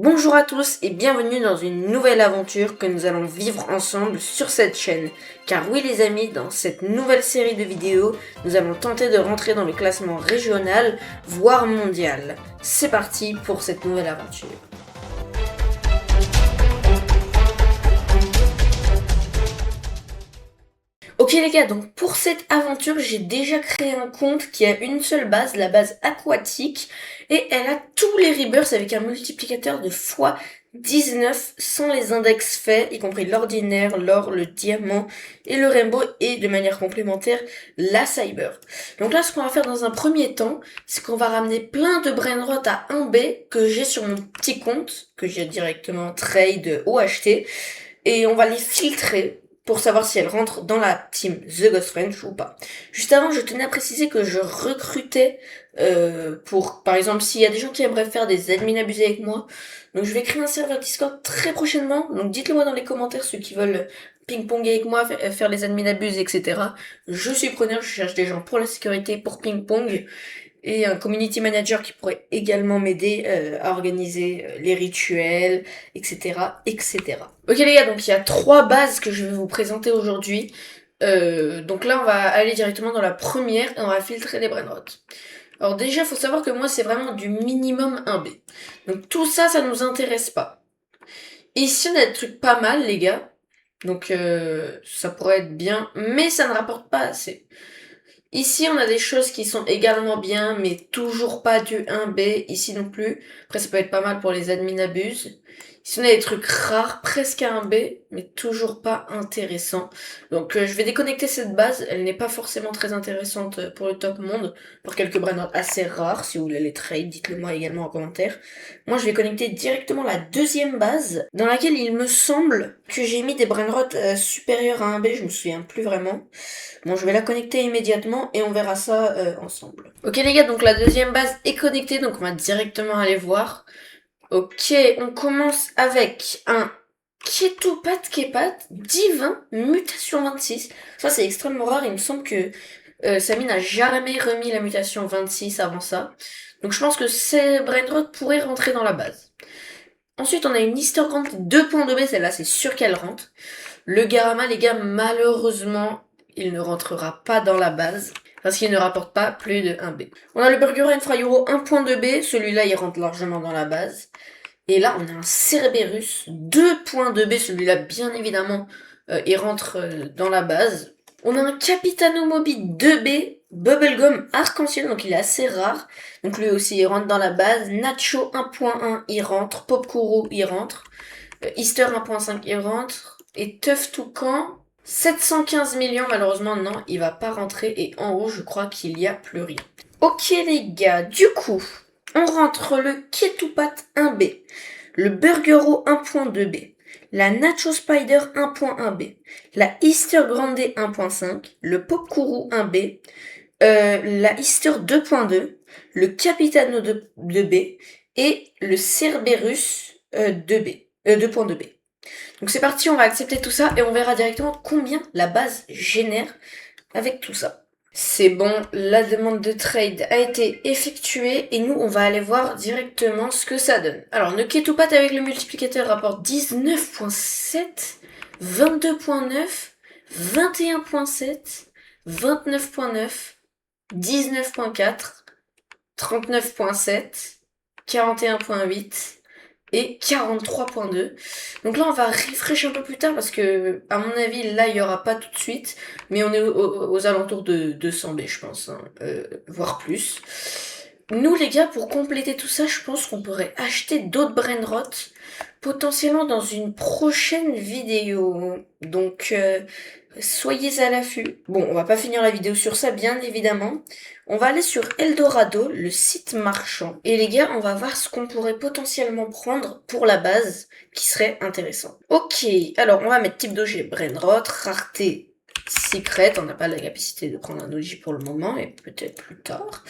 Bonjour à tous et bienvenue dans une nouvelle aventure que nous allons vivre ensemble sur cette chaîne. Car oui les amis, dans cette nouvelle série de vidéos, nous allons tenter de rentrer dans le classement régional, voire mondial. C'est parti pour cette nouvelle aventure. Ok les gars, donc pour cette aventure, j'ai déjà créé un compte qui a une seule base, la base aquatique, et elle a tous les rebirths avec un multiplicateur de x19 sans les index faits, y compris l'ordinaire, l'or, le diamant et le rainbow, et de manière complémentaire, la cyber. Donc là, ce qu'on va faire dans un premier temps, c'est qu'on va ramener plein de brainrot à 1B que j'ai sur mon petit compte, que j'ai directement trade ou acheté, et on va les filtrer pour savoir si elle rentre dans la team The Ghost French ou pas. Juste avant, je tenais à préciser que je recrutais pour, par exemple, s'il y a des gens qui aimeraient faire des admins abusés avec moi, donc je vais créer un serveur Discord très prochainement, donc dites-le moi dans les commentaires ceux qui veulent ping-pong avec moi, faire les admins abusés, etc. Je suis preneur, je cherche des gens pour la sécurité, pour ping-pong, et un community manager qui pourrait également m'aider à organiser les rituels, etc., etc. Ok les gars, donc il y a 3 bases que je vais vous présenter aujourd'hui. Donc là, on va aller directement dans la première et on va filtrer les brainrot. Alors déjà, faut savoir que moi, c'est vraiment du minimum 1B. Donc tout ça, ça nous intéresse pas. Ici, on a des trucs pas mal, les gars. Donc ça pourrait être bien, mais ça ne rapporte pas assez. Ici, on a des choses qui sont également bien, mais toujours pas du 1B, ici non plus. Après, ça peut être pas mal pour les admins abusent. Ici, on a des trucs rares, presque à 1B, mais toujours pas intéressants. Donc, je vais déconnecter cette base. Elle n'est pas forcément très intéressante pour le top monde, pour quelques brainrots assez rares. Si vous voulez les trade, dites-le moi également en commentaire. Moi, je vais connecter directement la deuxième base, dans laquelle il me semble que j'ai mis des brainrots supérieurs à 1B, je me souviens plus vraiment. Bon, je vais la connecter immédiatement et on verra ça ensemble. Ok les gars, donc la deuxième base est connectée, donc on va directement aller voir. Ok, on commence avec un Ketupat Kepat divin mutation 26. Ça c'est extrêmement rare, il me semble que Samy n'a jamais remis la mutation 26 avant ça. Donc je pense que ces brainrot pourraient rentrer dans la base. Ensuite on a une Easter Grant 2.2B, celle-là c'est sûr qu'elle rentre. Le Garama les gars, malheureusement, il ne rentrera pas dans la base parce qu'il ne rapporte pas plus de 1B. On a le Burger Fryuro 1.2B, celui-là il rentre largement dans la base. Et là on a un Cerberus 2.2B, celui-là bien évidemment il rentre dans la base. On a un Capitano Mobi 2B, Bubblegum arc-en-ciel, donc il est assez rare. Donc lui aussi il rentre dans la base. Nacho 1.1 il rentre, Popkuru il rentre. Easter 1.5 il rentre. Et Tough Toucan 715 millions, malheureusement, non, il va pas rentrer. Et en haut, je crois qu'il y a plus rien. Ok, les gars, du coup, on rentre le Ketupat 1B, le Burgero 1.2B, la Nacho Spider 1.1B, la Easter Grande 1.5, le Popkuru 1B, la Easter 2.2, le Capitano 2B et le Cerberus 2B, 2.2B. Donc c'est parti, on va accepter tout ça et on verra directement combien la base génère avec tout ça. C'est bon, la demande de trade a été effectuée et nous on va aller voir directement ce que ça donne. Alors ne Ketupat avec le multiplicateur rapporte 19.7, 22.9, 21.7, 29.9, 19.4, 39.7, 41.8 et 43.2. Donc là on va refresh un peu plus tard parce que à mon avis là il y aura pas tout de suite, mais on est aux alentours de 200B je pense, hein, voire plus. Nous les gars, pour compléter tout ça, je pense qu'on pourrait acheter d'autres brainrot potentiellement dans une prochaine vidéo. Donc soyez à l'affût. Bon, on va pas finir la vidéo sur ça, bien évidemment. On va aller sur Eldorado, le site marchand. Et les gars, on va voir ce qu'on pourrait potentiellement prendre pour la base, qui serait intéressant. Ok, alors on va mettre type d'objet brainrot, rareté secret, on n'a pas la capacité de prendre un OG pour le moment, et peut-être plus tard.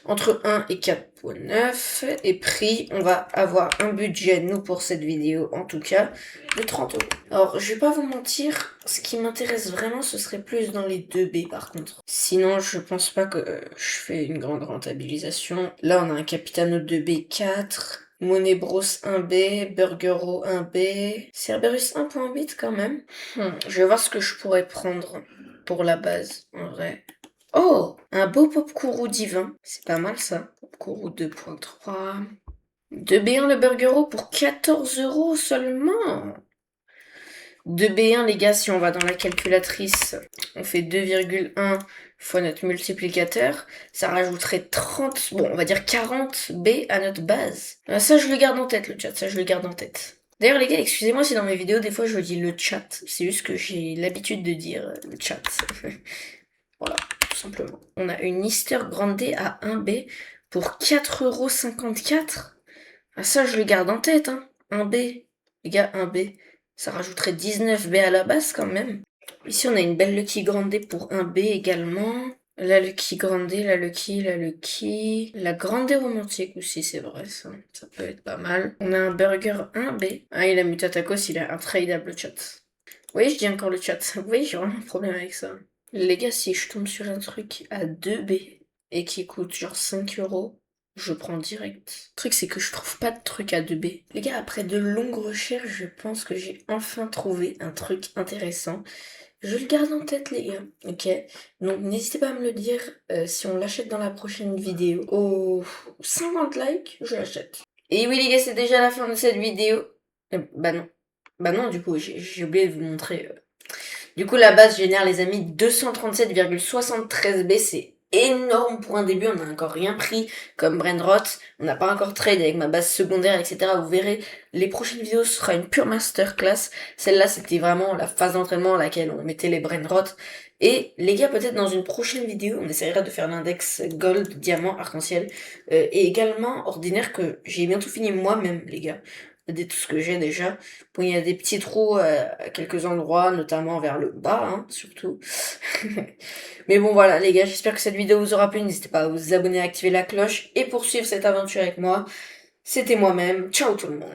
Entre 1 et 4.9, et prix, on va avoir un budget, nous, pour cette vidéo, en tout cas, de 30 euros. Alors, je vais pas vous mentir, ce qui m'intéresse vraiment, ce serait plus dans les 2B, par contre. Sinon, je pense pas que je fais une grande rentabilisation. Là, on a un Capitano 2B 4, Money Bros 1B, Burgero 1B, Cerberus 1.8 quand même. Je vais voir ce que je pourrais prendre pour la base, en vrai. Oh, un beau Popkourou divin. C'est pas mal ça. Popkourou 2.3. 2B1 le Burgero pour 14 € seulement. 2B1 les gars, si on va dans la calculatrice, on fait 2,1 fois notre multiplicateur, ça rajouterait 30, bon on va dire 40 B à notre base. Ça je le garde en tête le chat, ça je le garde en tête. D'ailleurs les gars, excusez-moi si dans mes vidéos des fois je dis le chat, c'est juste que j'ai l'habitude de dire le chat. Voilà, tout simplement. On a une Easter Grande à 1B pour 4,54 €. Ah ça je le garde en tête, hein. 1B, les gars, 1B. Ça rajouterait 19 B à la base quand même. Ici, on a une belle Lucky Grande pour 1 B également. La Lucky Grande, la Lucky, la Lucky. La Grande Romantique aussi, c'est vrai, ça. Ça peut être pas mal. On a un Burger 1 B. Ah, il a Mutatacos, il a un tradable chat. Oui, je dis encore le chat. Oui, j'ai vraiment un problème avec ça. Les gars, si je tombe sur un truc à 2 B et qui coûte genre 5 €, je prends direct. Le truc, c'est que je trouve pas de truc à 2B. Les gars, après de longues recherches, je pense que j'ai enfin trouvé un truc intéressant. Je le garde en tête, les gars. Ok? Donc, n'hésitez pas à me le dire si on l'achète dans la prochaine vidéo. Au 50 likes, je l'achète. Et oui, les gars, c'est déjà la fin de cette vidéo. Bah non. Bah non, du coup, j'ai oublié de vous montrer. Du coup, la base génère, les amis, 237,73 B, c'est énorme pour un début, on n'a encore rien pris comme Brainrot, on n'a pas encore trade avec ma base secondaire, etc. Vous verrez, les prochaines vidéos, ce sera une pure masterclass. Celle-là, c'était vraiment la phase d'entraînement à laquelle on mettait les Brainrot. Et les gars, peut-être dans une prochaine vidéo, on essaiera de faire l'index gold, diamant, arc-en-ciel, et également ordinaire que j'ai bientôt fini moi-même, les gars. De tout ce que j'ai déjà. Bon, il y a des petits trous à quelques endroits, notamment vers le bas, hein, surtout. Mais bon, voilà, les gars, j'espère que cette vidéo vous aura plu. N'hésitez pas à vous abonner, à activer la cloche et poursuivre cette aventure avec moi. C'était moi-même. Ciao tout le monde.